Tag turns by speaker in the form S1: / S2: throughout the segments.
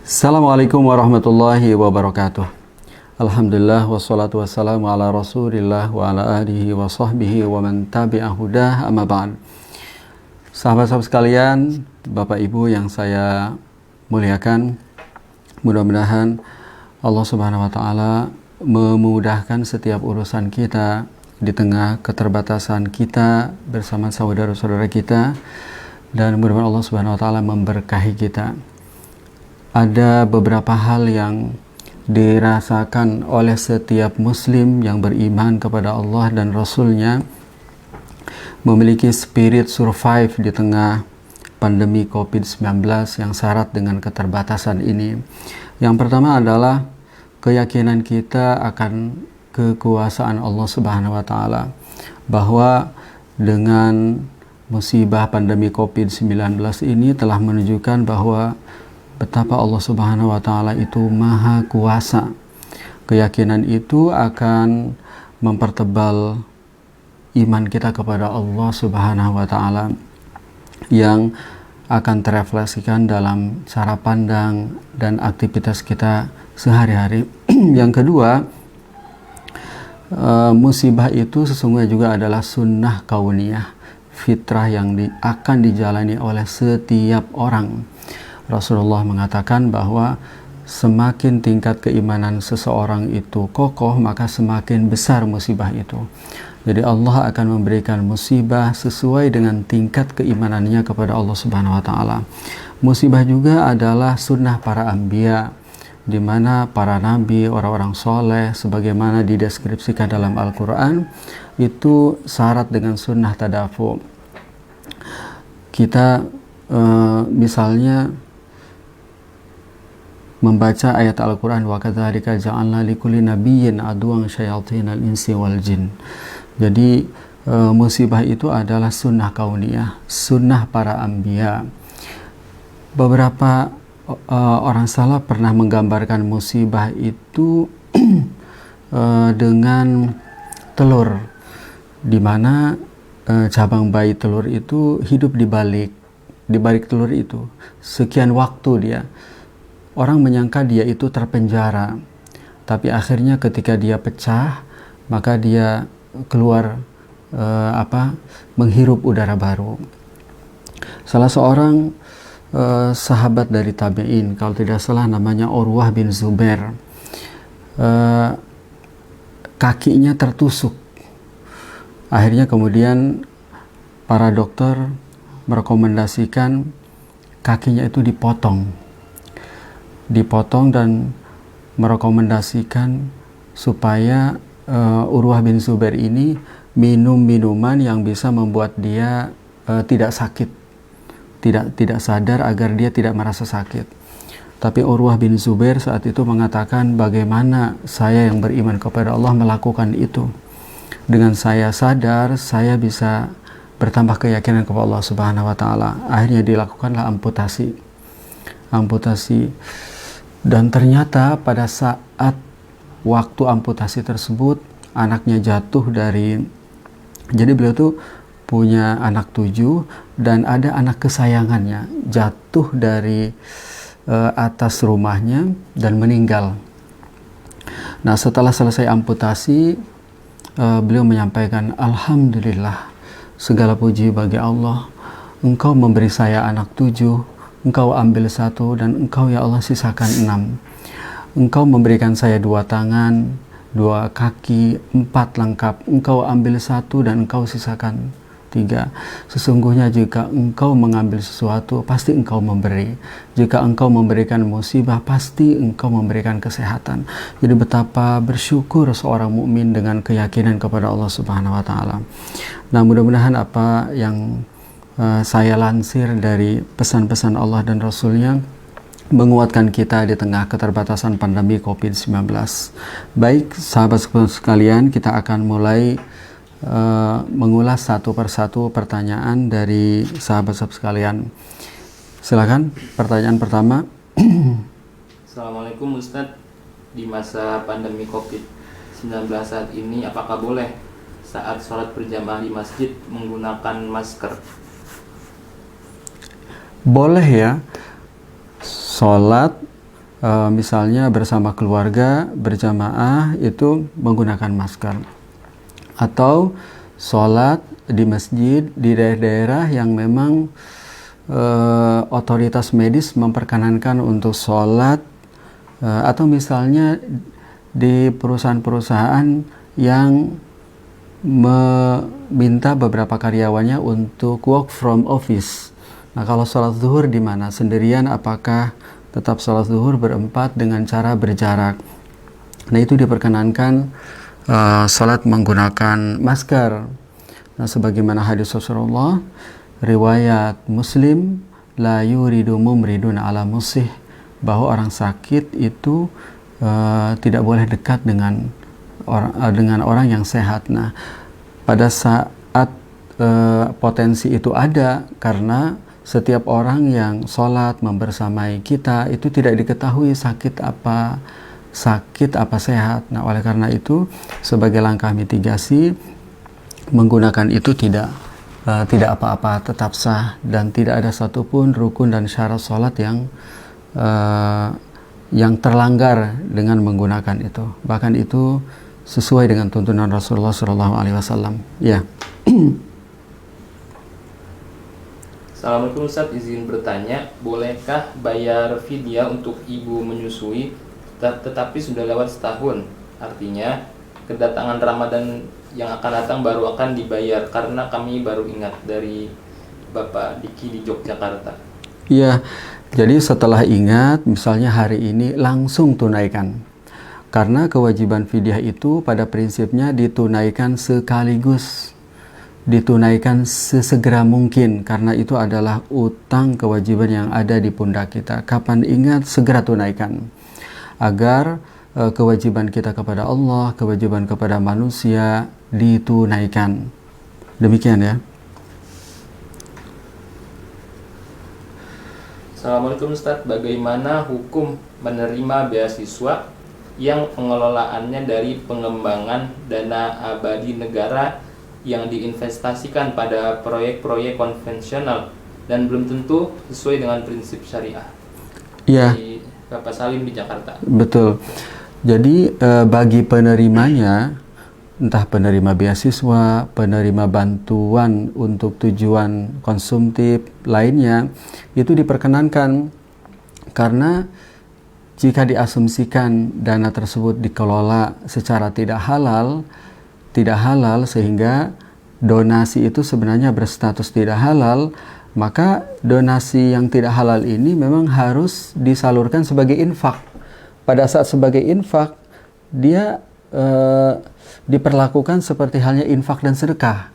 S1: Assalamualaikum warahmatullahi wabarakatuh. Alhamdulillah wassalatu wassalamu ala rasulillah wa ala alihi wa sahbihi wa man tabi'a hudah amma ba'd. Sahabat-sahabat sekalian, Bapak Ibu yang saya muliakan, mudah-mudahan Allah Subhanahu wa taala memudahkan setiap urusan kita di tengah keterbatasan kita bersama saudara-saudara kita, dan mudah-mudahan Allah Subhanahu wa taala memberkahi kita. Ada beberapa hal yang dirasakan oleh setiap muslim yang beriman kepada Allah dan Rasul-Nya, memiliki spirit survive di tengah pandemi COVID-19 yang syarat dengan keterbatasan ini. Yang pertama adalah keyakinan kita akan kekuasaan Allah Subhanahu wa taala, bahwa dengan musibah pandemi COVID-19 ini telah menunjukkan bahwa betapa Allah Subhanahu wa taala itu maha kuasa. Keyakinan itu akan mempertebal iman kita kepada Allah Subhanahu wa taala, yang akan terefleksikan dalam cara pandang dan aktivitas kita sehari-hari. Yang kedua, musibah itu sesungguhnya juga adalah sunnah kauniyah, fitrah yang akan dijalani oleh setiap orang. Rasulullah mengatakan bahwa semakin tingkat keimanan seseorang itu kokoh, maka semakin besar musibah itu. Jadi Allah akan memberikan musibah sesuai dengan tingkat keimanannya kepada Allah Subhanahu wa taala. Musibah juga adalah sunnah para anbiya, di mana para nabi, orang-orang soleh, sebagaimana dideskripsikan dalam Al-Quran, itu syarat dengan sunnah tadafu. Kita misalnya membaca ayat Al-Quran, wa kadzalika ja'alna likulli nabiyyin aduwwan syayatinal insi wal jin. Jadi musibah itu adalah sunnah kauniyah, sunnah para anbiya. Beberapa orang salaf pernah menggambarkan musibah itu dengan telur, di mana cabang bayi telur itu hidup di balik telur itu sekian waktu dia. Orang menyangka dia itu terpenjara, tapi akhirnya ketika dia pecah, maka dia keluar menghirup udara baru. Salah seorang sahabat dari tabi'in, kalau tidak salah namanya Urwah bin Zubair, kakinya tertusuk. Akhirnya kemudian para dokter merekomendasikan kakinya itu dipotong dan merekomendasikan supaya Urwah bin Zubair ini minum minuman yang bisa membuat dia tidak sakit, tidak sadar, agar dia tidak merasa sakit. Tapi Urwah bin Zubair saat itu mengatakan, bagaimana saya yang beriman kepada Allah melakukan itu? Dengan saya sadar, saya bisa bertambah keyakinan kepada Allah Subhanahu wa taala. Akhirnya dilakukanlah amputasi. Dan ternyata pada saat waktu amputasi tersebut, anaknya jatuh jadi beliau tuh punya anak 7, dan ada anak kesayangannya jatuh dari atas rumahnya dan meninggal. Nah, setelah selesai amputasi, beliau menyampaikan, Alhamdulillah, segala puji bagi Allah, Engkau memberi saya anak 7, Engkau ambil 1, dan Engkau ya Allah sisakan 6. Engkau memberikan saya 2 tangan, 2 kaki, 4 lengkap. Engkau ambil 1 dan Engkau sisakan 3. Sesungguhnya jika Engkau mengambil sesuatu, pasti Engkau memberi. Jika Engkau memberikan musibah, pasti Engkau memberikan kesehatan. Jadi betapa bersyukur seorang mukmin dengan keyakinan kepada Allah Subhanahu wa taala. Nah, mudah-mudahan apa yang saya lansir dari pesan-pesan Allah dan Rasul-Nya menguatkan kita di tengah keterbatasan pandemi COVID-19. Baik, sahabat sekalian, kita akan mulai mengulas satu persatu pertanyaan dari sahabat-sahabat sekalian. Silakan, pertanyaan pertama.
S2: Assalamualaikum Ustadz, di masa pandemi COVID-19 saat ini, apakah boleh saat sholat berjamaah di masjid menggunakan masker?
S1: Boleh ya, sholat misalnya bersama keluarga berjamaah itu menggunakan masker, atau sholat di masjid di daerah-daerah yang memang otoritas medis memperkenankan untuk sholat, atau misalnya di perusahaan-perusahaan yang meminta beberapa karyawannya untuk work from office. Nah, kalau sholat zuhur di mana? Sendirian apakah tetap sholat zuhur berempat dengan cara berjarak? Nah, itu diperkenankan sholat menggunakan masker. Nah, sebagaimana hadis Rasulullah, riwayat Muslim, la yuridu mumridun ala musih, bahwa orang sakit itu tidak boleh dekat dengan orang yang sehat. Nah, pada saat potensi itu ada, karena setiap orang yang sholat membersamai kita itu tidak diketahui sakit apa sehat. Nah, oleh karena itu sebagai langkah mitigasi, menggunakan itu tidak apa-apa, tetap sah, dan tidak ada satupun rukun dan syarat sholat yang terlanggar dengan menggunakan itu. Bahkan itu sesuai dengan tuntunan Rasulullah SAW. Ya.
S2: Assalamualaikum Ustaz, izin bertanya, bolehkah bayar fidyah untuk ibu menyusui tetapi sudah lewat setahun? Artinya kedatangan Ramadan yang akan datang baru akan dibayar, karena kami baru ingat dari Bapak Diki di Yogyakarta.
S1: Iya, jadi setelah ingat, misalnya hari ini langsung tunaikan. Karena kewajiban fidyah itu pada prinsipnya ditunaikan sekaligus, ditunaikan sesegera mungkin, karena itu adalah utang kewajiban yang ada di pundak kita. Kapan ingat, segera tunaikan, agar kewajiban kita kepada Allah, kewajiban kepada manusia ditunaikan. Demikian ya.
S2: Assalamualaikum Ustaz, bagaimana hukum menerima beasiswa yang pengelolaannya dari pengembangan dana abadi negara yang diinvestasikan pada proyek-proyek konvensional dan belum tentu sesuai dengan prinsip syariah?
S1: Iya.
S2: Di Bapak Salim di Jakarta.
S1: Betul. Jadi bagi penerimanya, entah penerima beasiswa, penerima bantuan untuk tujuan konsumtif lainnya, itu diperkenankan, karena jika diasumsikan dana tersebut dikelola secara tidak halal sehingga donasi itu sebenarnya berstatus tidak halal, maka donasi yang tidak halal ini memang harus disalurkan sebagai infak. Pada saat sebagai infak, dia diperlakukan seperti halnya infak dan sedekah.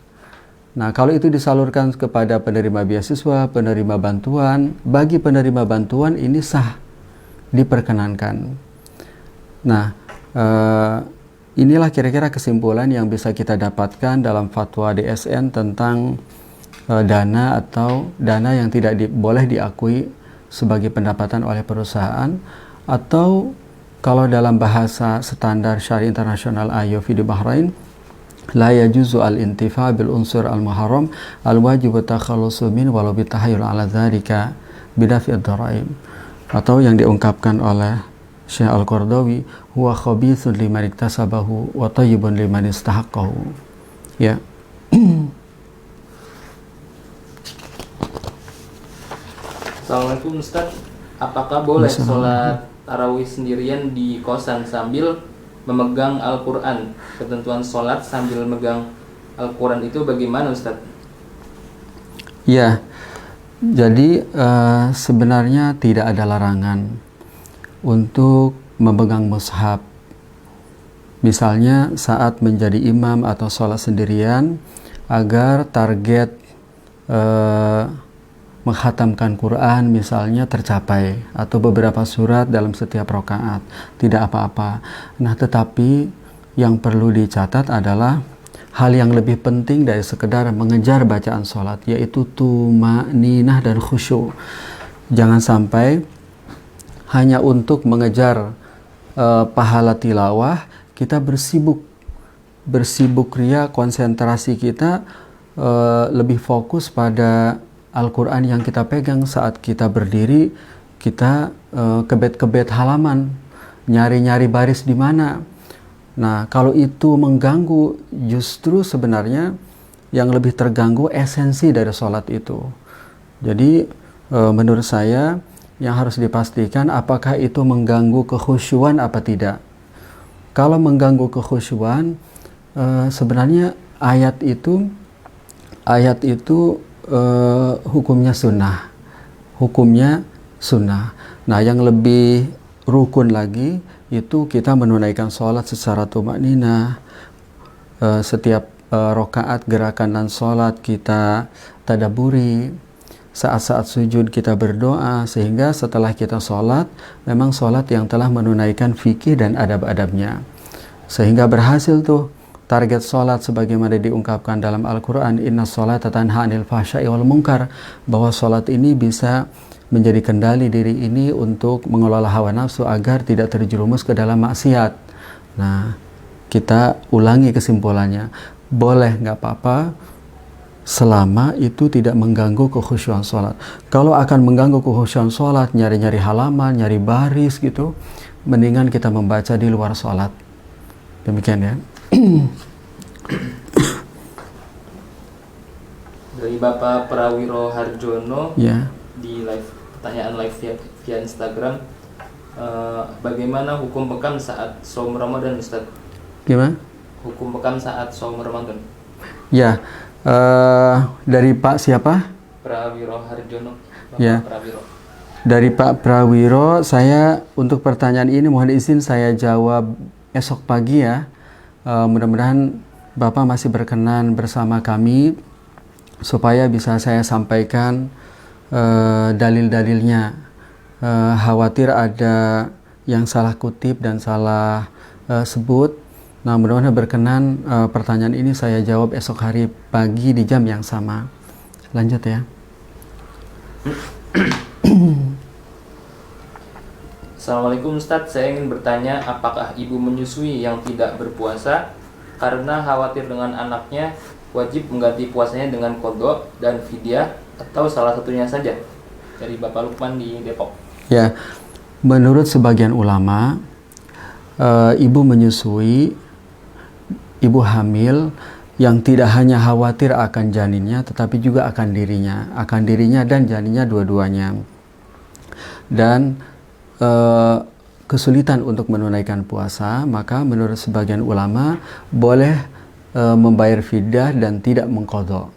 S1: Nah, kalau itu disalurkan kepada penerima beasiswa, penerima bantuan, bagi penerima bantuan ini sah, diperkenankan. Nah, inilah kira-kira kesimpulan yang bisa kita dapatkan dalam fatwa DSN tentang dana atau dana yang tidak boleh diakui sebagai pendapatan oleh perusahaan, atau kalau dalam bahasa standar syari internasional IOV di Bahrain, la yajuzu al-intifa bil unsur al-muharram al-wajib takhallusu min walau bitahayul ala dzalika bidafi ad-daraim, atau yang diungkapkan oleh Syekh Al-Qardawi, huwa khabithun liman iktasabahu wa tayyibun liman istahaqqahu. Ya.
S2: Assalamualaikum Ustaz, apakah boleh sholat tarawih sendirian di kosan sambil memegang Al-Quran? Ketentuan sholat sambil memegang Al-Quran itu bagaimana Ustaz?
S1: Ya, jadi sebenarnya tidak ada larangan untuk memegang mushaf. Misalnya saat menjadi imam atau sholat sendirian, agar target menghatamkan Quran misalnya tercapai, atau beberapa surat dalam setiap rakaat, tidak apa-apa. Nah, tetapi yang perlu dicatat adalah hal yang lebih penting dari sekedar mengejar bacaan sholat, yaitu tumaninah dan khusyuk. Jangan sampai hanya untuk mengejar pahala tilawah kita bersibuk ria, konsentrasi kita lebih fokus pada Al-Quran yang kita pegang. Saat kita berdiri, kita kebet-kebet halaman, nyari-nyari baris di mana. Nah, kalau itu mengganggu, justru sebenarnya yang lebih terganggu esensi dari sholat itu. Jadi menurut saya yang harus dipastikan apakah itu mengganggu kekhusyuan apa tidak. Kalau mengganggu kekhusyuan, sebenarnya ayat itu hukumnya sunnah. Nah, yang lebih rukun lagi itu kita menunaikan sholat secara tumakninah. Setiap rokaat gerakan dan sholat kita tadaburi, saat-saat sujud kita berdoa, sehingga setelah kita sholat memang sholat yang telah menunaikan fikih dan adab-adabnya, sehingga berhasil tuh target sholat sebagaimana diungkapkan dalam Al-Quran, inna sholata tanha 'anil fahsya'i wal munkar, bahwa sholat ini bisa menjadi kendali diri ini untuk mengelola hawa nafsu agar tidak terjerumus ke dalam maksiat. Nah, kita ulangi kesimpulannya, boleh nggak apa-apa selama itu tidak mengganggu kekhusyuan sholat. Kalau akan mengganggu kekhusyuan sholat, nyari-nyari halaman, nyari baris gitu, mendingan kita membaca di luar sholat. Demikian ya.
S2: Dari Bapak Prawiro Harjono,
S1: Ya.
S2: di pertanyaan live via Instagram, bagaimana hukum bekam saat saum Ramadan, Ustaz?
S1: Gimana?
S2: Hukum bekam saat saum Ramadan.
S1: Ya, dari Pak siapa?
S2: Prawiro Harjono. Bapak
S1: Ya.
S2: Prawiro.
S1: Dari Pak Prawiro, saya untuk pertanyaan ini mohon izin saya jawab esok pagi ya. Mudah-mudahan Bapak masih berkenan bersama kami supaya bisa saya sampaikan dalil-dalilnya. Khawatir ada yang salah kutip dan salah sebut. Nah, mudah-mudahan berkenan pertanyaan ini saya jawab esok hari pagi di jam yang sama. Lanjut ya.
S2: Assalamualaikum Ustadz, saya ingin bertanya apakah ibu menyusui yang tidak berpuasa karena khawatir dengan anaknya wajib mengganti puasanya dengan qadha dan fidyah atau salah satunya saja? Dari Bapak Lukman di Depok.
S1: Ya, menurut sebagian ulama, ibu menyusui, ibu hamil yang tidak hanya khawatir akan janinnya, tetapi juga akan dirinya dan janinnya dua-duanya. Dan kesulitan untuk menunaikan puasa, maka menurut sebagian ulama boleh membayar fidyah dan tidak mengqadha.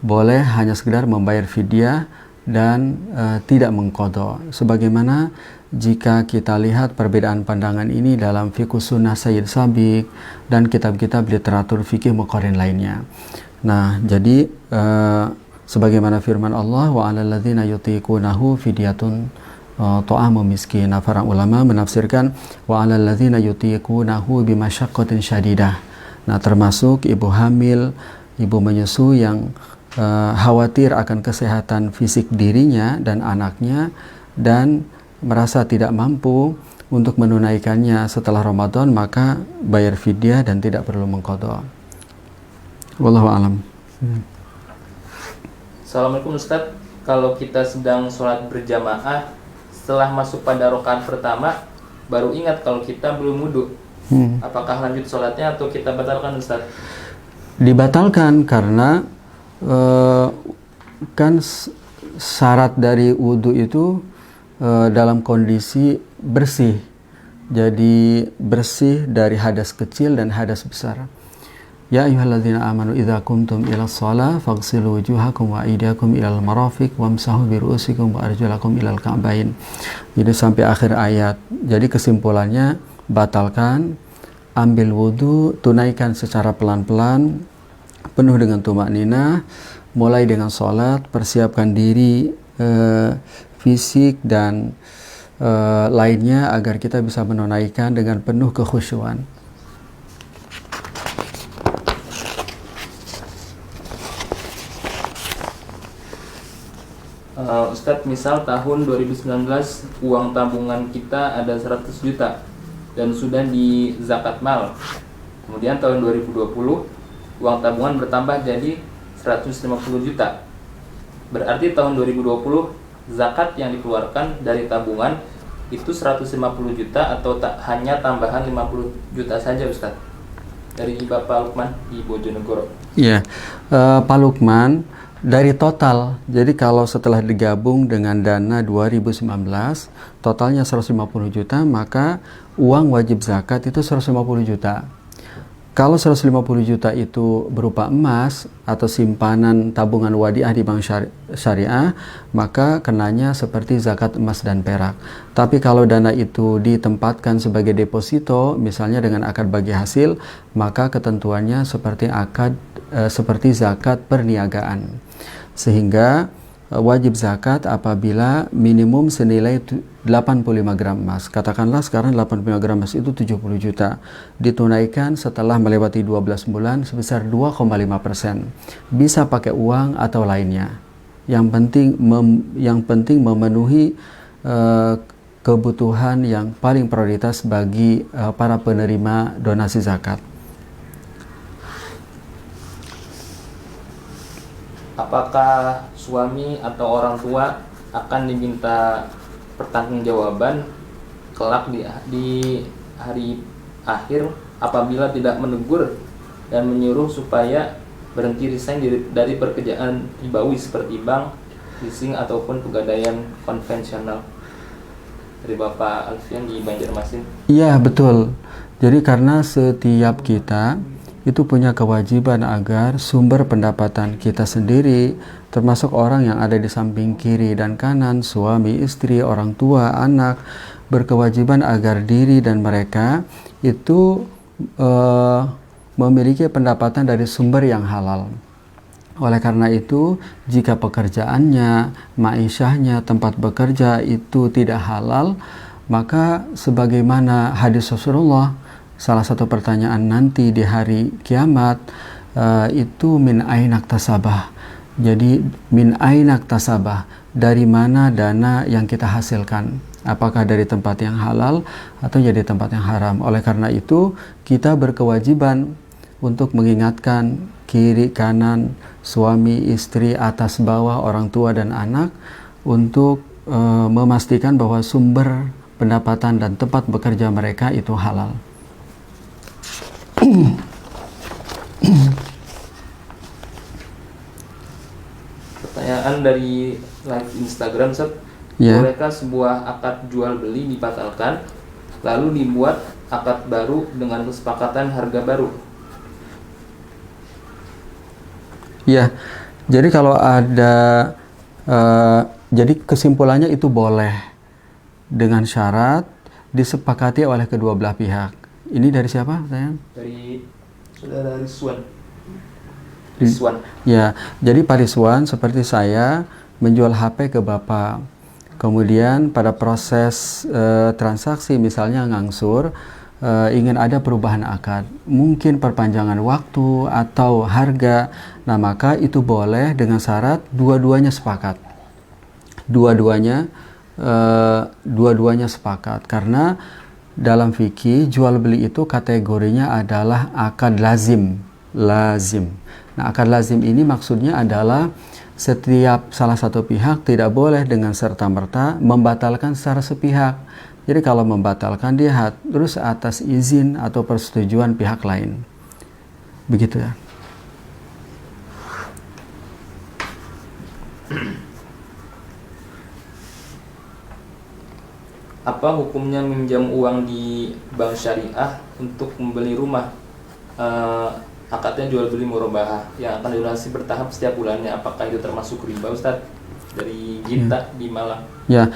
S1: Boleh hanya sekedar membayar fidyah dan tidak mengqadha. Sebagaimana jika kita lihat perbedaan pandangan ini dalam fiqh sunnah Sayyid Sabiq dan kitab-kitab literatur fikih muqarrin lainnya. Nah, jadi sebagaimana firman Allah, wa 'alal ladzina yutiqunahu fidyatun ta'amu miskin. Nah, para ulama menafsirkan wa 'alal ladzina yutiqunahu bimasyaqqatin syadidah. Nah, termasuk ibu hamil, ibu menyusui yang khawatir akan kesehatan fisik dirinya dan anaknya dan merasa tidak mampu untuk menunaikannya setelah Ramadan, maka bayar fidyah dan tidak perlu mengqadha. Wallahu a'lam.
S2: Assalamualaikum Ustadz, kalau kita sedang sholat berjamaah, setelah masuk pada rakaat pertama baru ingat kalau kita belum wudu, apakah lanjut sholatnya atau kita batalkan, Ustadz?
S1: Dibatalkan karena kan syarat dari wudu itu dalam kondisi bersih. Jadi bersih dari hadas kecil dan hadas besar. Ya ayyuhalladzina amanu idza qumtum ila shalah faghsilu wujuhakum wa aydiyakum ilal marafiq wamsahu bi ru'usikum wa arjulakum ilal ka'bain. Jadi sampai akhir ayat. Jadi kesimpulannya, batalkan, ambil wudu, tunaikan secara pelan-pelan, penuh dengan tumakninah, mulai dengan sholat, persiapkan diri fisik dan lainnya agar kita bisa menunaikan dengan penuh kekhusyuan.
S2: Ustadz, misal tahun 2019 uang tabungan kita ada 100 juta dan sudah di zakat mal. Kemudian tahun 2020 uang tabungan bertambah jadi 150 juta. Berarti tahun 2020 zakat yang dikeluarkan dari tabungan itu 150 juta atau hanya tambahan 50 juta saja Ustadz? Dari Bapak Lukman di Bojonegoro.
S1: Iya, Pak Lukman, dari total, jadi kalau setelah digabung dengan dana 2019, totalnya 150 juta, maka uang wajib zakat itu 150 juta. Kalau 150 juta itu berupa emas atau simpanan tabungan wadiah di bank syariah, maka kenanya seperti zakat emas dan perak. Tapi kalau dana itu ditempatkan sebagai deposito, misalnya dengan akad bagi hasil, maka ketentuannya seperti zakat perniagaan. Sehingga wajib zakat apabila minimum senilai 85 gram emas. Katakanlah sekarang 85 gram emas itu 70 juta. Ditunaikan setelah melewati 12 bulan sebesar 2,5%. Bisa pakai uang atau lainnya. Yang penting memenuhi kebutuhan yang paling prioritas bagi para penerima donasi zakat.
S2: Apakah suami atau orang tua akan diminta pertanggungjawaban kelak di hari akhir apabila tidak menegur dan menyuruh supaya berhenti resign dari pekerjaan ribawi seperti bank, leasing ataupun pegadaian konvensional? Dari Bapak Alfian di Banjarmasin.
S1: Iya, betul. Jadi karena setiap kita itu punya kewajiban agar sumber pendapatan kita sendiri, termasuk orang yang ada di samping kiri dan kanan, suami, istri, orang tua, anak, berkewajiban agar diri dan mereka itu memiliki pendapatan dari sumber yang halal. Oleh karena itu, jika pekerjaannya, ma'isyahnya, tempat bekerja itu tidak halal, maka sebagaimana hadis Rasulullah, salah satu pertanyaan nanti di hari kiamat itu min ainak tasabah. Jadi min ainak tasabah, dari mana dana yang kita hasilkan? Apakah dari tempat yang halal atau jadi tempat yang haram? Oleh karena itu kita berkewajiban untuk mengingatkan kiri kanan, suami, istri, atas bawah, orang tua dan anak untuk memastikan bahwa sumber pendapatan dan tempat bekerja mereka itu halal.
S2: Pertanyaan dari live Instagram, Sob.
S1: Yeah.
S2: Bolehkah sebuah akad jual beli dibatalkan lalu dibuat akad baru dengan kesepakatan harga baru?
S1: Ya, jadi kalau ada jadi kesimpulannya itu boleh dengan syarat disepakati oleh kedua belah pihak. Ini dari siapa, sayang?
S2: Dari saudara Rizwan.
S1: Ya, jadi Pak Rizwan seperti saya menjual HP ke Bapak. Kemudian pada proses transaksi misalnya ngangsur, ingin ada perubahan akad, mungkin perpanjangan waktu atau harga. Nah, maka itu boleh dengan syarat dua-duanya sepakat. Dua-duanya sepakat, karena dalam fikih jual beli itu kategorinya adalah akad lazim. Nah, akad lazim ini maksudnya adalah setiap salah satu pihak tidak boleh dengan serta-merta membatalkan secara sepihak. Jadi kalau membatalkan dia harus atas izin atau persetujuan pihak lain. Begitu ya.
S2: Apa hukumnya minjam uang di bank syariah untuk membeli rumah? Akadnya jual beli murabahah yang akan dilunasi bertahap setiap bulannya. Apakah itu termasuk riba, Ustadz? Dari Gita di Malang.
S1: Ya,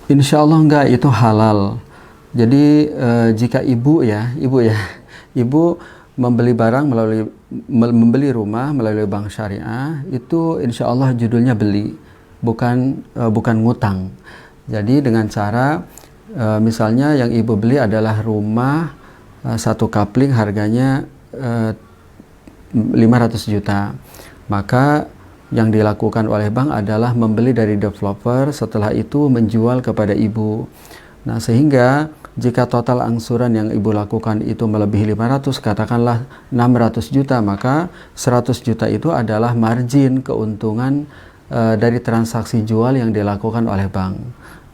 S1: insya Allah enggak, itu halal. Jadi jika ibu membeli barang membeli rumah melalui bank syariah, itu insya Allah judulnya beli, bukan ngutang. Jadi dengan cara misalnya yang ibu beli adalah rumah satu kapling harganya 500 juta, maka yang dilakukan oleh bank adalah membeli dari developer, setelah itu menjual kepada ibu. Nah, sehingga jika total angsuran yang ibu lakukan itu melebihi 500, katakanlah 600 juta, maka 100 juta itu adalah margin keuntungan dari transaksi jual yang dilakukan oleh bank.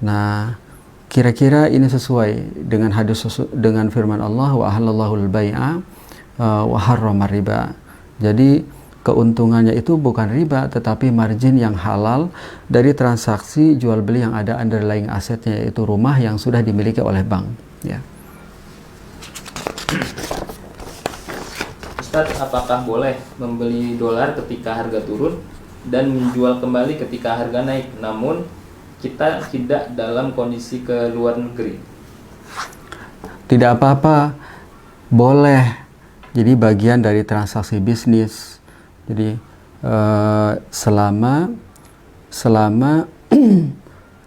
S1: Nah, kira-kira ini sesuai dengan dengan firman Allah, wa ahallallahu al-bai'a wa harrama riba. Jadi keuntungannya itu bukan riba tetapi margin yang halal dari transaksi jual beli yang ada underlying asetnya, yaitu rumah yang sudah dimiliki oleh bank, ya.
S2: Ustadz, apakah boleh membeli dolar ketika harga turun dan menjual kembali ketika harga naik, namun kita tidak dalam kondisi ke luar negeri?
S1: Tidak apa-apa, boleh. Jadi bagian dari transaksi bisnis. Jadi selama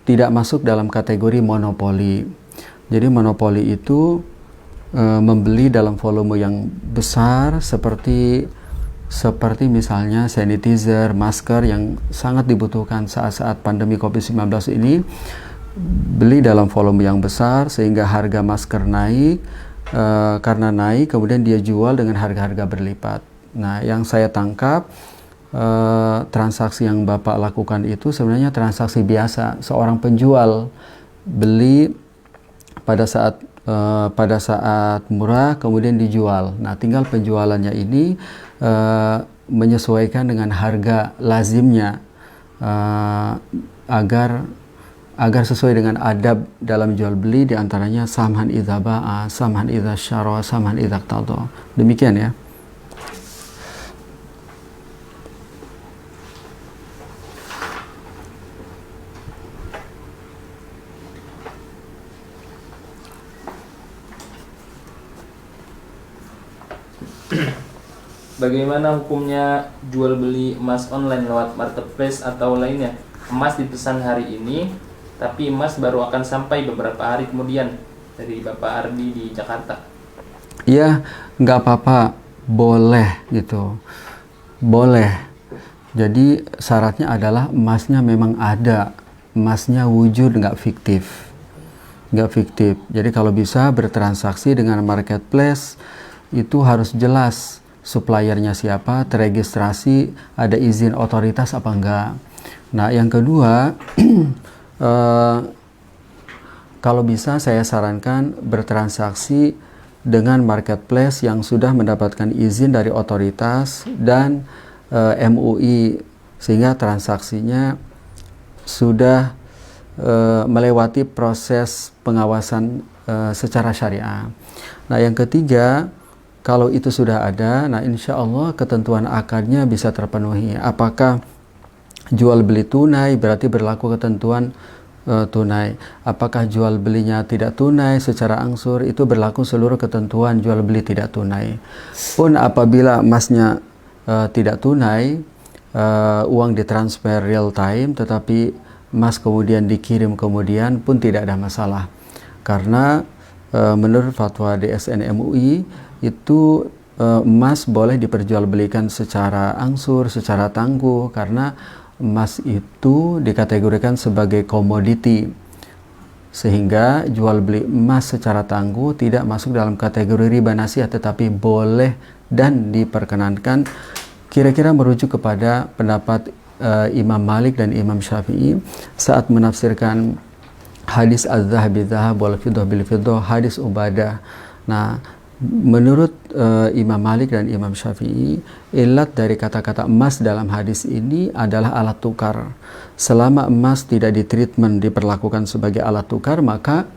S1: tidak masuk dalam kategori monopoli. Jadi monopoli itu membeli dalam volume yang besar seperti misalnya sanitizer, masker yang sangat dibutuhkan saat-saat pandemi COVID-19 ini, beli dalam volume yang besar sehingga harga masker naik, karena naik kemudian dia jual dengan harga-harga berlipat. Nah, yang saya tangkap transaksi yang Bapak lakukan itu sebenarnya transaksi biasa, seorang penjual beli pada saat murah kemudian dijual. Nah, tinggal penjualannya ini menyesuaikan dengan harga lazimnya, agar sesuai dengan adab dalam jual beli, diantaranya samhan idza ba'a, samhan idza syara, samhan idza iqtada. Demikian ya.
S2: Bagaimana hukumnya jual beli emas online lewat marketplace atau lainnya? Emas dipesan hari ini, tapi emas baru akan sampai beberapa hari kemudian. Dari Bapak Ardi di Jakarta.
S1: Iya, nggak apa-apa, boleh gitu, boleh. Jadi syaratnya adalah emasnya memang ada, emasnya wujud, nggak fiktif. Jadi kalau bisa bertransaksi dengan marketplace itu harus jelas suppliernya siapa, teregistrasi, ada izin otoritas apa enggak. Nah, yang kedua, kalau bisa saya sarankan bertransaksi dengan marketplace yang sudah mendapatkan izin dari otoritas dan MUI, sehingga transaksinya sudah melewati proses pengawasan secara syariah. Nah, yang ketiga, kalau itu sudah ada, nah insya Allah ketentuan akadnya bisa terpenuhi. Apakah jual beli tunai berarti berlaku ketentuan tunai. Apakah jual belinya tidak tunai secara angsur, itu berlaku seluruh ketentuan jual beli tidak tunai. Pun apabila emasnya tidak tunai, uang ditransfer real time, tetapi emas kemudian dikirim kemudian pun tidak ada masalah. Karena menurut fatwa DSN MUI itu emas boleh diperjualbelikan secara angsur, secara tangguh, karena emas itu dikategorikan sebagai komoditi, sehingga jual beli emas secara tangguh tidak masuk dalam kategori riba nasiah, tetapi boleh dan diperkenankan. Kira-kira merujuk kepada pendapat Imam Malik dan Imam Syafi'i saat menafsirkan hadis az-zahab bil-zahab wal fiddah bil-fiddah, hadis Ubadah. Nah, menurut Imam Malik dan Imam Syafi'i, ilat dari kata-kata emas dalam hadis ini adalah alat tukar. Selama emas tidak ditreatment, diperlakukan sebagai alat tukar, maka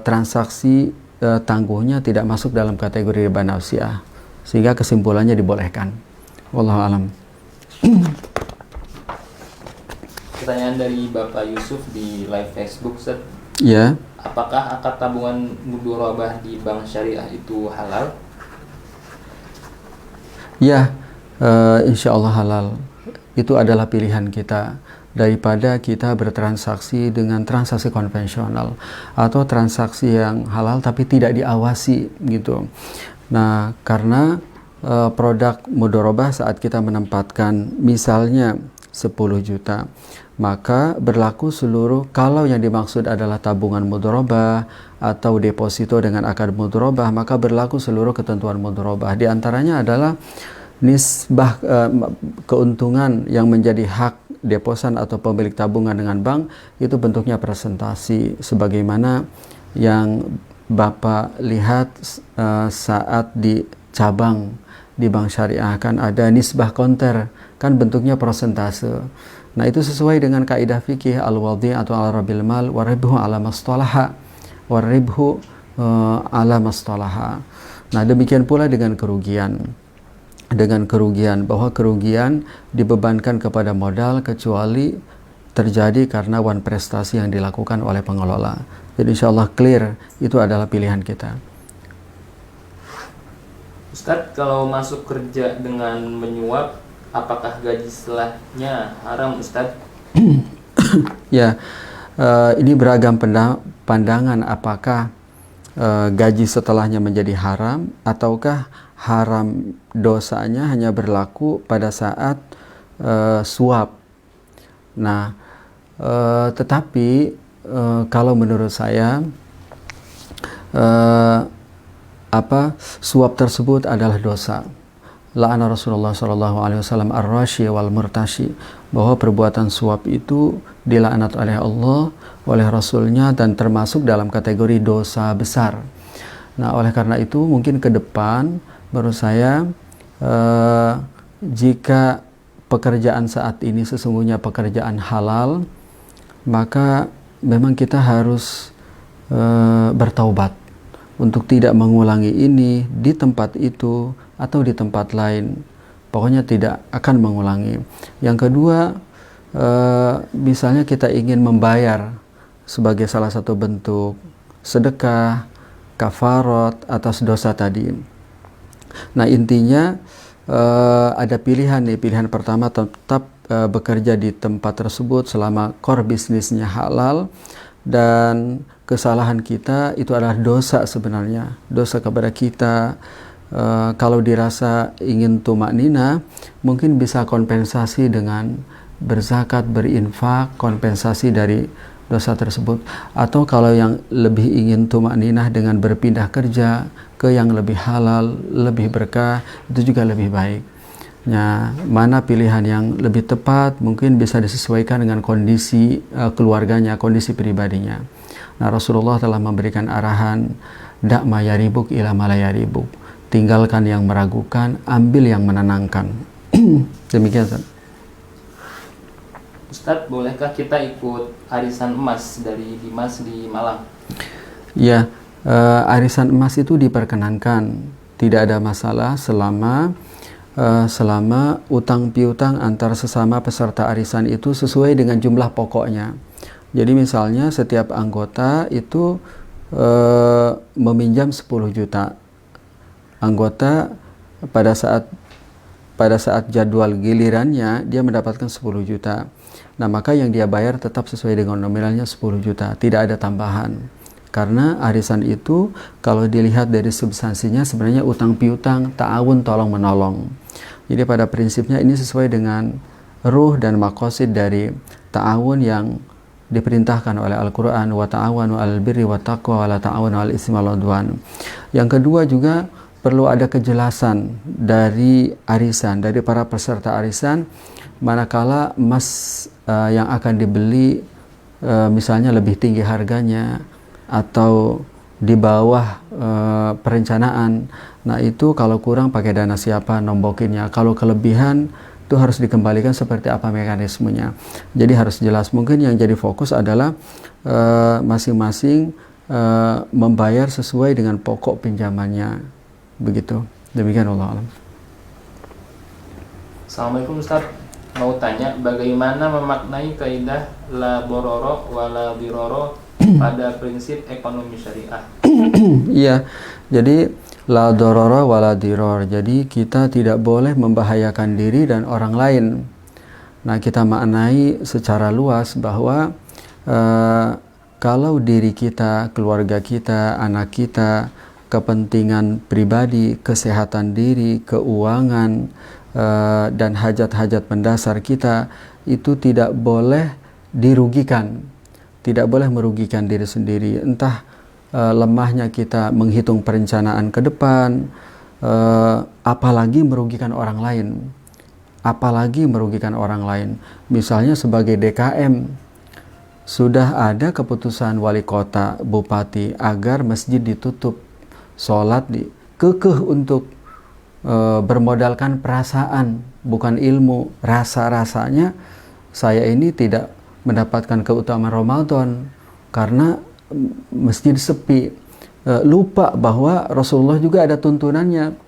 S1: transaksi tangguhnya tidak masuk dalam kategori riba nasiah, sehingga kesimpulannya dibolehkan. Wallahu a'lam.
S2: Pertanyaan dari Bapak Yusuf di live Facebook, Ustaz.
S1: Ya.
S2: Apakah akad tabungan mudharabah di bank syariah itu halal?
S1: Ya, insya Allah halal. Itu adalah pilihan kita daripada kita bertransaksi dengan transaksi konvensional atau transaksi yang halal tapi tidak diawasi gitu. Nah, karena produk mudharabah saat kita menempatkan misalnya 10 juta, maka berlaku seluruh, kalau yang dimaksud adalah tabungan mudharabah atau deposito dengan akad mudharabah, maka berlaku seluruh ketentuan mudharabah. Di antaranya adalah nisbah keuntungan yang menjadi hak deposan atau pemilik tabungan dengan bank itu bentuknya presentasi, sebagaimana yang Bapak lihat saat di cabang di bank syariah kan ada nisbah konter, kan bentuknya persentase. Nah, itu sesuai dengan kaidah fikih al-wadhi' atau al-rabil mal waribhu ala mastalaha waribhu ala mastalaha. Nah, demikian pula dengan kerugian. Dengan kerugian, bahwa kerugian dibebankan kepada modal kecuali terjadi karena wan prestasi yang dilakukan oleh pengelola. Jadi insya Allah clear, itu adalah pilihan kita.
S2: Ustadz, kalau masuk kerja dengan menyuap, apakah gaji setelahnya haram, Ustadz?
S1: Ya, ini beragam pandangan apakah gaji setelahnya menjadi haram, ataukah haram dosanya hanya berlaku pada saat suap. Nah, tetapi kalau menurut saya suap tersebut adalah dosa. La'ana Rasulullah SAW ar-rashi wal murtashi, bahwa perbuatan suap itu dilaknat oleh Allah, oleh Rasulnya, dan termasuk dalam kategori dosa besar. Nah, oleh karena itu mungkin ke depan menurut saya jika pekerjaan saat ini sesungguhnya pekerjaan halal, maka memang kita harus bertaubat untuk tidak mengulangi ini di tempat itu atau di tempat lain. Pokoknya tidak akan mengulangi. Yang kedua, misalnya kita ingin membayar sebagai salah satu bentuk sedekah, kafarat atas dosa tadi. Nah, intinya ada pilihan nih. Pilihan pertama, tetap bekerja di tempat tersebut selama core bisnisnya halal, dan kesalahan kita itu adalah dosa sebenarnya, dosa kepada kita. Kalau dirasa ingin tumaknina, mungkin bisa kompensasi dengan berzakat, berinfak, kompensasi dari dosa tersebut. Atau kalau yang lebih ingin tumakninah dengan berpindah kerja ke yang lebih halal, lebih berkah, itu juga lebih baik. Nah, mana pilihan yang lebih tepat mungkin bisa disesuaikan dengan kondisi keluarganya, kondisi pribadinya. Nah, Rasulullah telah memberikan arahan, dak ma yaribuk ila ma la yaribuk. Tinggalkan yang meragukan, ambil yang menenangkan. Demikian, Ustaz.
S2: Ustadz, bolehkah kita ikut arisan emas dari Dimas di Malang?
S1: Ya, arisan emas itu diperkenankan, tidak ada masalah selama utang piutang antar sesama peserta arisan itu sesuai dengan jumlah pokoknya. Jadi misalnya setiap anggota itu meminjam 10 juta. Anggota pada saat jadwal gilirannya dia mendapatkan 10 juta. Nah, maka yang dia bayar tetap sesuai dengan nominalnya 10 juta, tidak ada tambahan. Karena arisan itu kalau dilihat dari substansinya sebenarnya utang piutang, ta'awun tolong menolong. Jadi pada prinsipnya ini sesuai dengan ruh dan maqasid dari ta'awun yang diperintahkan oleh Al-Quran, wa ta'awanu 'alal birri wat taqwa wa la ta'awanu 'alal itsmi wal 'udwan. Yang kedua juga perlu ada kejelasan dari arisan, dari para peserta arisan, manakala emas yang akan dibeli misalnya lebih tinggi harganya atau di bawah perencanaan. Nah, itu kalau kurang pakai dana siapa nombokinnya, kalau kelebihan itu harus dikembalikan seperti apa mekanismenya. Jadi harus jelas. Mungkin yang jadi fokus adalah masing-masing membayar sesuai dengan pokok pinjamannya. Begitu. Demikian, Allah alam.
S2: Assalamualaikum, Ustaz. Mau tanya bagaimana memaknai kaidah la bororo wa la diroro pada prinsip ekonomi syariah?
S1: Iya. Jadi la dororo wa la diror. Jadi kita tidak boleh membahayakan diri dan orang lain. Nah, kita maknai secara luas bahwa kalau diri kita, keluarga kita, anak kita, kepentingan pribadi, kesehatan diri, keuangan, dan hajat-hajat mendasar kita itu tidak boleh dirugikan, tidak boleh merugikan diri sendiri. Entah lemahnya kita menghitung perencanaan ke depan, apalagi merugikan orang lain. apalagi merugikan orang lain. Misalnya sebagai DKM, sudah ada keputusan wali kota, bupati agar masjid ditutup, sholat kekeh untuk bermodalkan perasaan, bukan ilmu. Rasa-rasanya saya ini tidak mendapatkan keutamaan Ramadan karena masjid sepi. Lupa bahwa Rasulullah juga ada tuntunannya,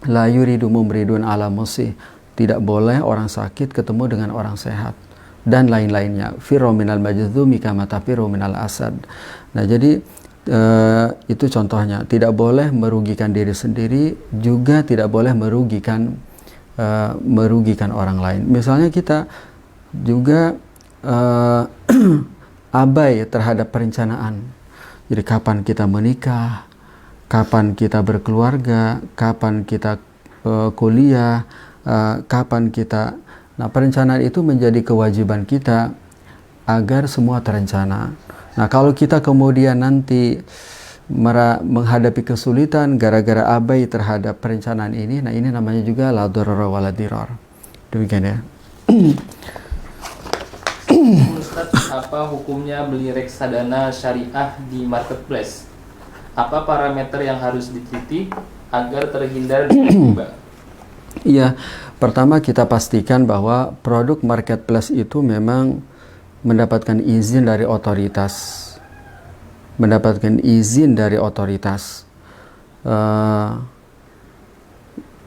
S1: la yuridu mumridun ala musih, tidak boleh orang sakit ketemu dengan orang sehat, dan lain-lainnya. Firro minal majdzumi kama tafiru minal asad. Nah, jadi itu contohnya. Tidak boleh merugikan diri sendiri, juga tidak boleh merugikan orang lain. Misalnya kita juga abai terhadap perencanaan. Jadi kapan kita menikah, kapan kita berkeluarga, kapan kita kuliah, kapan kita. Nah, perencanaan itu menjadi kewajiban kita agar semua terencana. Nah, kalau kita kemudian nanti menghadapi kesulitan gara-gara abai terhadap perencanaan ini, nah ini namanya juga la darara wala dirar. Demikian ya.
S2: Ustadz, apa hukumnya beli reksadana syariah di marketplace? Apa parameter yang harus diteliti agar terhindar dari riba?
S1: Iya, pertama kita pastikan bahwa produk marketplace itu memang mendapatkan izin dari otoritas.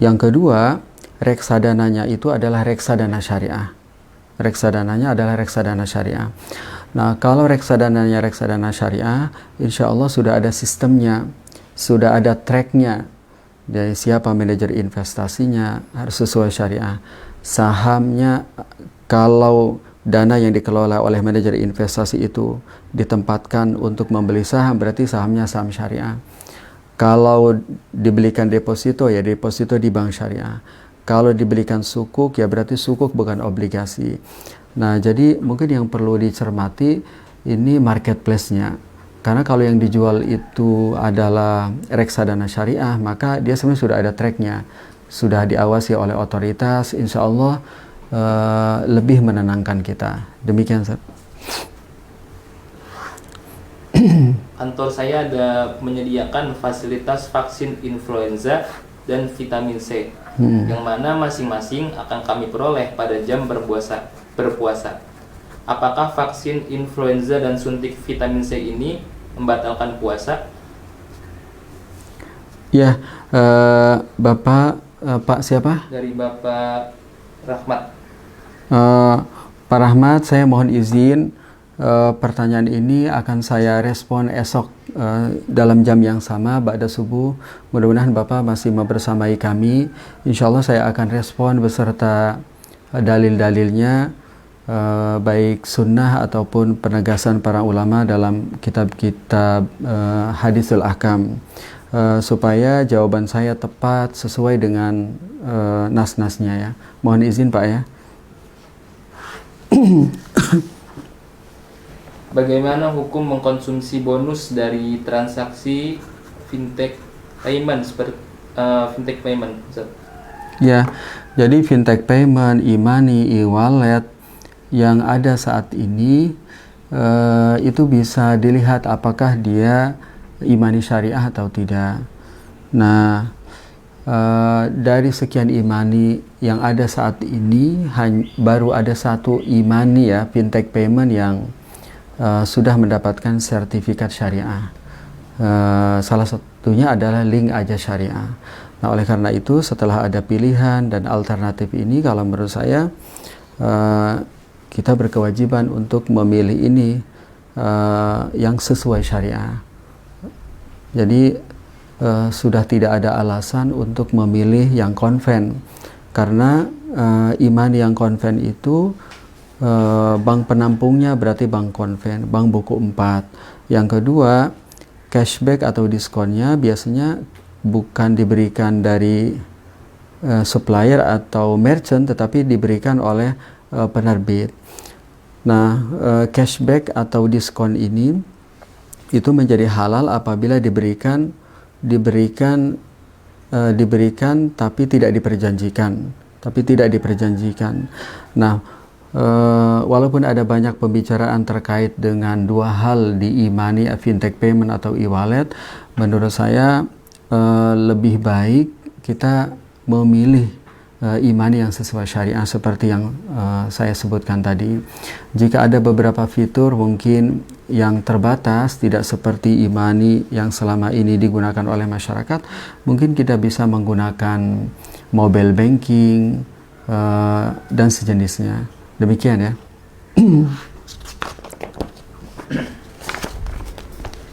S1: Yang kedua, reksadananya itu adalah reksadana syariah. Nah, kalau reksadananya reksadana syariah, insya Allah sudah ada sistemnya, sudah ada tracknya. Dari siapa manajer investasinya, harus sesuai syariah. Sahamnya, kalau dana yang dikelola oleh manajer investasi itu ditempatkan untuk membeli saham, berarti sahamnya saham syariah. Kalau dibelikan deposito, ya deposito di bank syariah. Kalau dibelikan sukuk, ya berarti sukuk bukan obligasi. Nah, jadi mungkin yang perlu dicermati ini marketplace-nya. Karena kalau yang dijual itu adalah reksadana syariah, maka dia sebenarnya sudah ada track-nya. Sudah diawasi oleh otoritas, insya Allah lebih menenangkan kita. Demikian, Ustaz.
S2: Kantor saya ada menyediakan fasilitas vaksin influenza dan vitamin C, yang mana masing-masing akan kami peroleh pada jam berpuasa. Apakah vaksin influenza dan suntik vitamin C ini membatalkan puasa?
S1: Ya, Bapak, Pak siapa?
S2: Dari Bapak Rahmat.
S1: Pak Rahmat, saya mohon izin, pertanyaan ini akan saya respon esok dalam jam yang sama, ba'da subuh. Mudah-mudahan Bapak masih bersamai kami. Insya Allah saya akan respon beserta dalil-dalilnya, baik sunnah ataupun penegasan para ulama dalam kitab-kitab hadisul ahkam, supaya jawaban saya tepat sesuai dengan nas-nasnya ya. Mohon izin Pak ya.
S2: Bagaimana hukum mengkonsumsi bonus dari transaksi fintech payment seperti fintech payment?
S1: Ya, jadi fintech payment, e-money, e-wallet yang ada saat ini itu bisa dilihat apakah dia e-money syariah atau tidak. Nah, dari sekian e-money yang ada saat ini baru ada satu e-money ya, fintech payment yang sudah mendapatkan sertifikat syariah. Salah satunya adalah Link Aja Syariah. Nah, oleh karena itu setelah ada pilihan dan alternatif ini, kalau menurut saya kita berkewajiban untuk memilih ini yang sesuai syariah. Jadi sudah tidak ada alasan untuk memilih yang konven, karena iman yang konven itu bank penampungnya berarti bank konven, bank buku 4. Yang kedua, cashback atau diskonnya biasanya bukan diberikan dari supplier atau merchant, tetapi diberikan oleh penerbit. Nah, cashback atau diskon ini itu menjadi halal apabila diberikan tapi tidak diperjanjikan. tapi tidak diperjanjikan. Nah, walaupun ada banyak pembicaraan terkait dengan dua hal di e-money, fintech payment atau e-wallet, menurut saya lebih baik kita memilih e-money yang sesuai syariah seperti yang saya sebutkan tadi. Jika ada beberapa fitur mungkin yang terbatas, tidak seperti e-money yang selama ini digunakan oleh masyarakat, mungkin kita bisa menggunakan mobile banking dan sejenisnya. Demikian ya.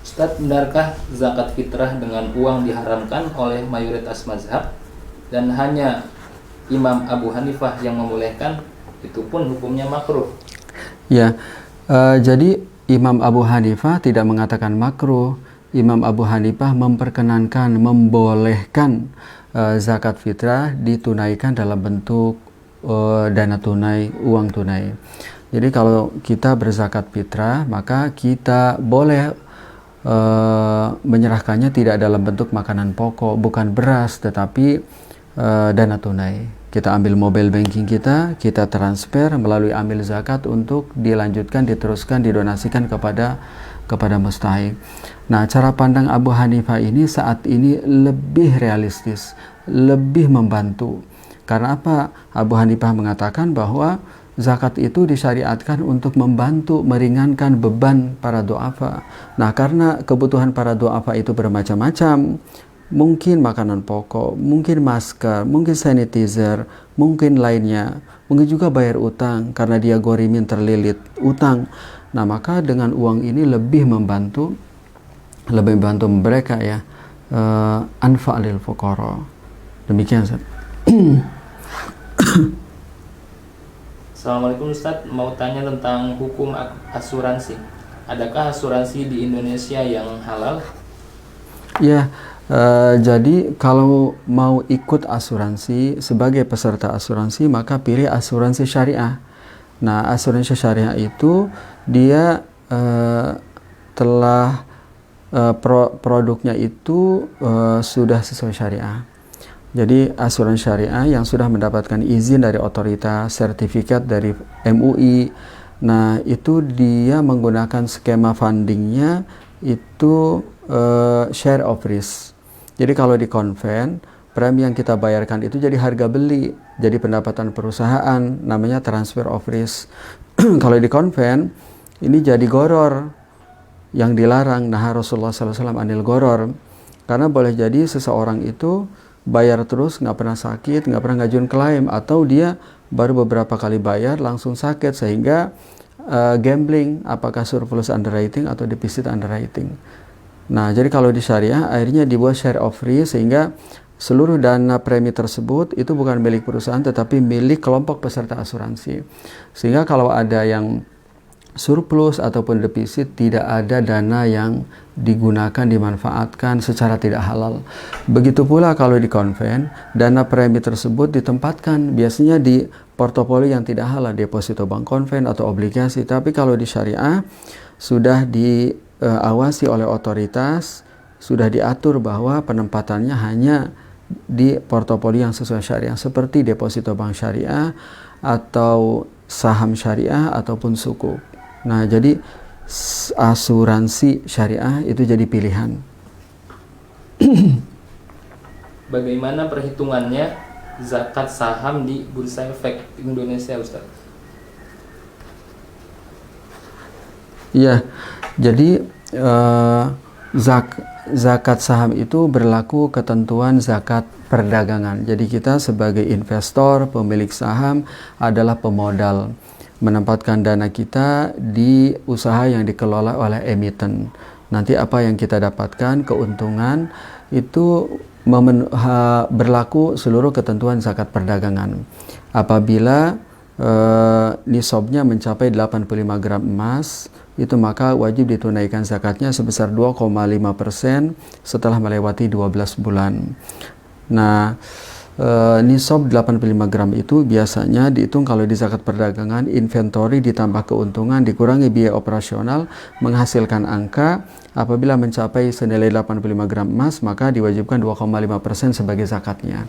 S2: Ustadz, benarkah zakat fitrah dengan uang diharamkan oleh mayoritas mazhab dan hanya Imam Abu Hanifah yang membolehkan, itu pun hukumnya makruh?
S1: Ya, jadi Imam Abu Hanifah tidak mengatakan makruh. Imam Abu Hanifah memperkenankan, membolehkan zakat fitrah ditunaikan dalam bentuk dana tunai, uang tunai. Jadi kalau kita berzakat fitrah, maka kita boleh menyerahkannya tidak dalam bentuk makanan pokok, bukan beras, tetapi dana tunai. Kita ambil mobile banking kita transfer melalui amil zakat untuk dilanjutkan, diteruskan, didonasikan kepada mustahik. Nah, cara pandang Abu Hanifah ini saat ini lebih realistis, lebih membantu. Karena apa? Abu Hanifah mengatakan bahwa zakat itu disyariatkan untuk membantu meringankan beban para du'afa. Nah, karena kebutuhan para du'afa itu bermacam-macam, mungkin makanan pokok, mungkin masker, mungkin sanitizer, mungkin lainnya, mungkin juga bayar utang karena dia gorimin terlilit utang. Nah, maka dengan uang ini lebih membantu mereka ya, anfa' lil fuqara. Demikian, Ustaz.
S2: Assalamualaikum Ustadz, mau tanya tentang hukum asuransi. Adakah asuransi di Indonesia yang halal?
S1: Ya, jadi kalau mau ikut asuransi sebagai peserta asuransi, maka pilih asuransi syariah. Nah, asuransi syariah itu dia telah produknya itu sudah sesuai syariah. Jadi asuransi syariah yang sudah mendapatkan izin dari otoritas, sertifikat dari MUI. Nah, itu dia menggunakan skema fundingnya itu share of risk. Jadi kalau di konven, premi yang kita bayarkan itu jadi harga beli, jadi pendapatan perusahaan, namanya transfer of risk. Kalau di konven, ini jadi goror yang dilarang. Nah, Rasulullah SAW anil goror, karena boleh jadi seseorang itu bayar terus, nggak pernah sakit, nggak pernah ngajuin klaim, atau dia baru beberapa kali bayar langsung sakit, sehingga gambling, apakah surplus underwriting atau defisit underwriting. Nah, jadi kalau di syariah akhirnya dibuat share of risk, sehingga seluruh dana premi tersebut itu bukan milik perusahaan tetapi milik kelompok peserta asuransi. Sehingga kalau ada yang surplus ataupun defisit, tidak ada dana yang digunakan, dimanfaatkan secara tidak halal. Begitu pula kalau di konven, dana premi tersebut ditempatkan biasanya di portofolio yang tidak halal, deposito bank konven atau obligasi. Tapi kalau di syariah sudah diawasi oleh otoritas, sudah diatur bahwa penempatannya hanya di portofolio yang sesuai syariah, seperti deposito bank syariah atau saham syariah ataupun sukuk. Nah, jadi asuransi syariah itu jadi pilihan.
S2: Bagaimana perhitungannya zakat saham di Bursa Efek Indonesia, Ustaz?
S1: Iya, jadi zakat saham itu berlaku ketentuan zakat perdagangan. Jadi kita sebagai investor, pemilik saham adalah pemodal, menempatkan dana kita di usaha yang dikelola oleh emiten. Nanti apa yang kita dapatkan, keuntungan, itu berlaku seluruh ketentuan zakat perdagangan. Apabila nisabnya mencapai 85 gram emas, itu maka wajib ditunaikan zakatnya sebesar 2,5% setelah melewati 12 bulan. Nah, nisab 85 gram itu biasanya dihitung kalau di zakat perdagangan, inventory ditambah keuntungan dikurangi biaya operasional menghasilkan angka. Apabila mencapai senilai 85 gram emas, maka diwajibkan 2,5% sebagai zakatnya.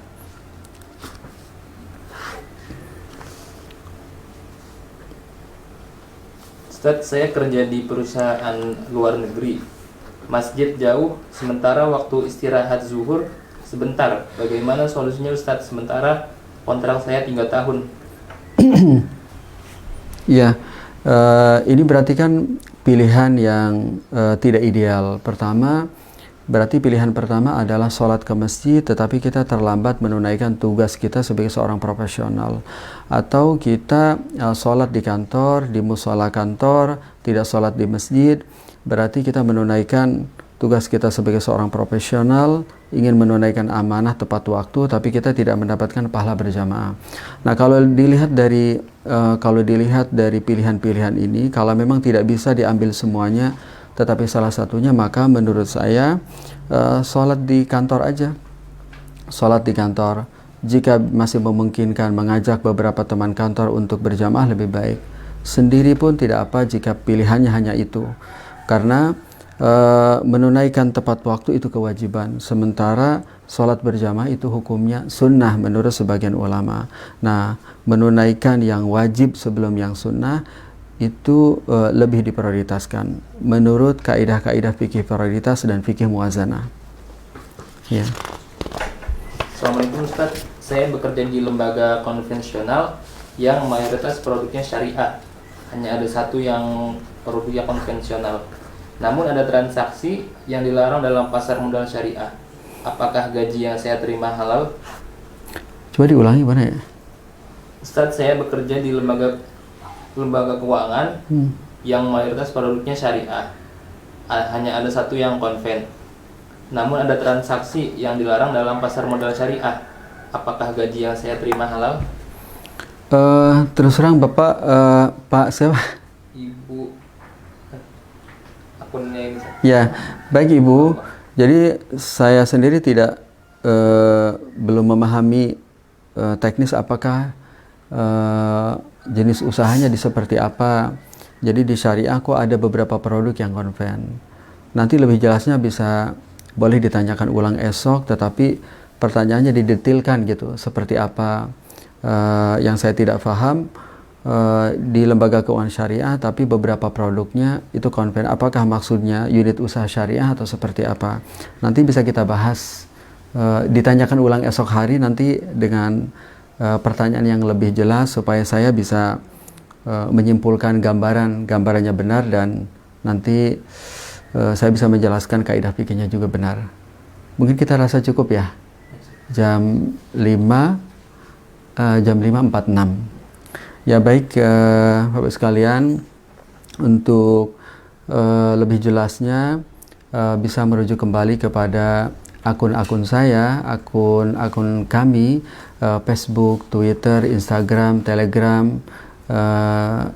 S2: Ustadz, saya kerja di perusahaan luar negeri. Masjid jauh, sementara waktu istirahat zuhur sebentar. Bagaimana solusinya Ustadz? Sementara kontrak saya 3 tahun.
S1: Ya, ini berarti kan pilihan yang tidak ideal. Pertama, berarti pilihan pertama adalah sholat ke masjid, tetapi kita terlambat menunaikan tugas kita sebagai seorang profesional. Atau kita sholat di kantor, di musola kantor, tidak sholat di masjid, berarti kita menunaikan tugas kita sebagai seorang profesional, ingin menunaikan amanah tepat waktu, tapi kita tidak mendapatkan pahala berjamaah. Nah, kalau dilihat dari pilihan-pilihan ini, kalau memang tidak bisa diambil semuanya, tetapi salah satunya, maka menurut saya sholat di kantor aja. Sholat di kantor. Jika masih memungkinkan mengajak beberapa teman kantor untuk berjamaah, lebih baik. Sendiri pun tidak apa jika pilihannya hanya itu. Karena menunaikan tepat waktu itu kewajiban, sementara sholat berjamaah itu hukumnya sunnah menurut sebagian ulama. Nah, menunaikan yang wajib sebelum yang sunnah itu lebih diprioritaskan menurut kaidah-kaidah fikih prioritas dan fikih muwazanah. Ya.
S2: Assalamualaikum Ustadz, saya bekerja di lembaga konvensional yang mayoritas produknya syariah. Hanya ada satu yang produknya konvensional. Namun ada transaksi yang dilarang dalam pasar modal syariah. Apakah gaji yang saya terima halal?
S1: Coba diulangi mana ya?
S2: Ustadz, saya bekerja di lembaga keuangan yang mayoritas produknya syariah. Hanya ada satu yang konven. Namun ada transaksi yang dilarang dalam pasar modal syariah. Apakah gaji yang saya terima halal?
S1: Terus terang Bapak, Pak siapa?
S2: Ibu. Akunnya ini.
S1: Ya, baik Ibu. Jadi saya sendiri belum memahami teknis apakah jenis usahanya seperti apa. Jadi di syariah kok ada beberapa produk yang konven. Nanti lebih jelasnya boleh ditanyakan ulang esok, tetapi pertanyaannya didetilkan gitu, seperti apa yang saya tidak paham di lembaga keuangan syariah, tapi beberapa produknya itu konven. Apakah maksudnya unit usaha syariah atau seperti apa? Nanti bisa kita bahas, ditanyakan ulang esok hari nanti dengan pertanyaan yang lebih jelas supaya saya bisa menyimpulkan gambarannya benar, dan nanti saya bisa menjelaskan kaidah fikihnya juga benar. Mungkin kita rasa cukup ya. Jam 5.46. Ya baik Bapak sekalian, untuk lebih jelasnya bisa merujuk kembali kepada akun-akun saya, akun kami, Facebook, Twitter, Instagram, Telegram,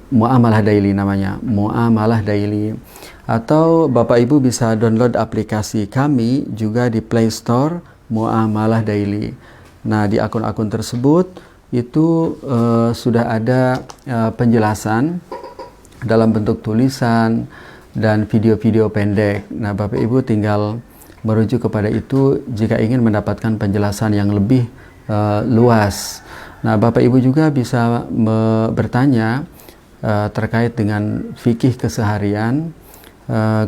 S1: Muamalah Daily namanya, Muamalah Daily. Atau Bapak Ibu bisa download aplikasi kami juga di Play Store, Muamalah Daily. Nah, di akun-akun tersebut itu sudah ada penjelasan dalam bentuk tulisan dan video-video pendek. Nah, Bapak Ibu tinggal merujuk kepada itu jika ingin mendapatkan penjelasan yang lebih luas. Nah, Bapak Ibu juga bisa bertanya terkait dengan fikih keseharian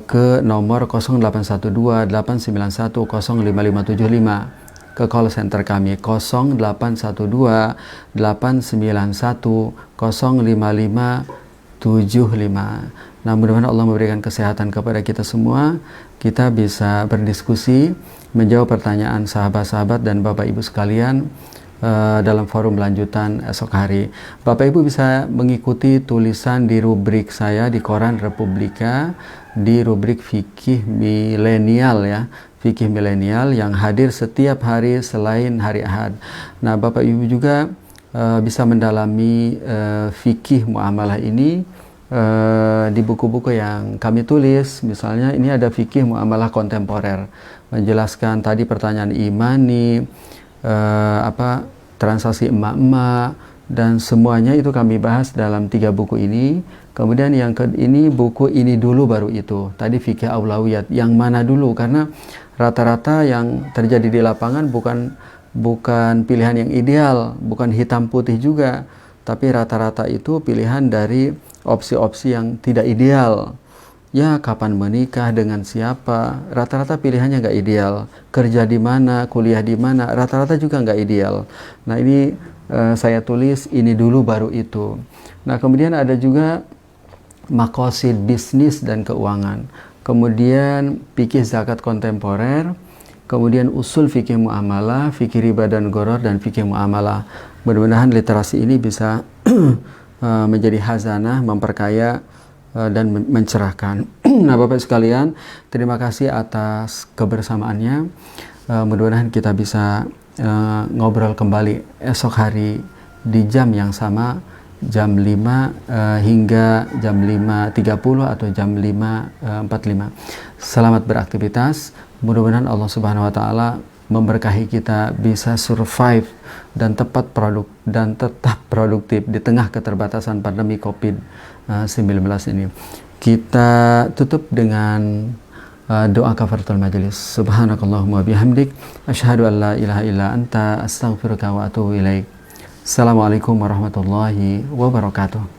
S1: ke nomor 0812-891-05575, ke call center kami 0812-891-05575. Nah, mudah-mudahan Allah memberikan kesehatan kepada kita semua. Kita bisa berdiskusi, menjawab pertanyaan sahabat-sahabat dan Bapak Ibu sekalian dalam forum lanjutan esok hari. Bapak Ibu bisa mengikuti tulisan di rubrik saya di koran Republika, di rubrik fikih milenial ya, fikih milenial yang hadir setiap hari selain hari Ahad. Nah, Bapak Ibu juga bisa mendalami fikih muamalah ini di buku-buku yang kami tulis. Misalnya ini ada fikih muamalah kontemporer, menjelaskan tadi pertanyaan imani, transaksi emak-emak, dan semuanya itu kami bahas dalam 3 buku ini. Kemudian yang ini buku ini dulu baru itu. Tadi fikih aulawiyat, yang mana dulu? Karena rata-rata yang terjadi di lapangan bukan pilihan yang ideal, bukan hitam putih juga, tapi rata-rata itu pilihan dari opsi-opsi yang tidak ideal. Ya, kapan menikah, dengan siapa, rata-rata pilihannya nggak ideal. Kerja di mana, kuliah di mana, rata-rata juga nggak ideal. Nah, ini saya tulis ini dulu baru itu. Nah, kemudian ada juga maqasid bisnis dan keuangan. Kemudian fikih zakat kontemporer, kemudian usul fikih muamalah, fikih riba dan gharar, dan fikih muamalah. Mudah-mudahan literasi ini bisa menjadi khazanah, memperkaya dan mencerahkan. Nah, Bapak sekalian, terima kasih atas kebersamaannya. Mudah-mudahan kita bisa ngobrol kembali esok hari di jam yang sama, jam 5 hingga jam 5.30 atau jam 5.45. Selamat beraktivitas. Mudah-mudahan Allah Subhanahu wa taala memberkahi kita bisa survive dan tetap produktif di tengah keterbatasan pandemi COVID-19 ini. Kita tutup dengan doa kafaratul majelis. Subhanakallahumma bihamdik, asyhadu an la ilaha illa anta, astaghfiruka wa atubu ilaik. Assalamualaikum warahmatullahi wabarakatuh.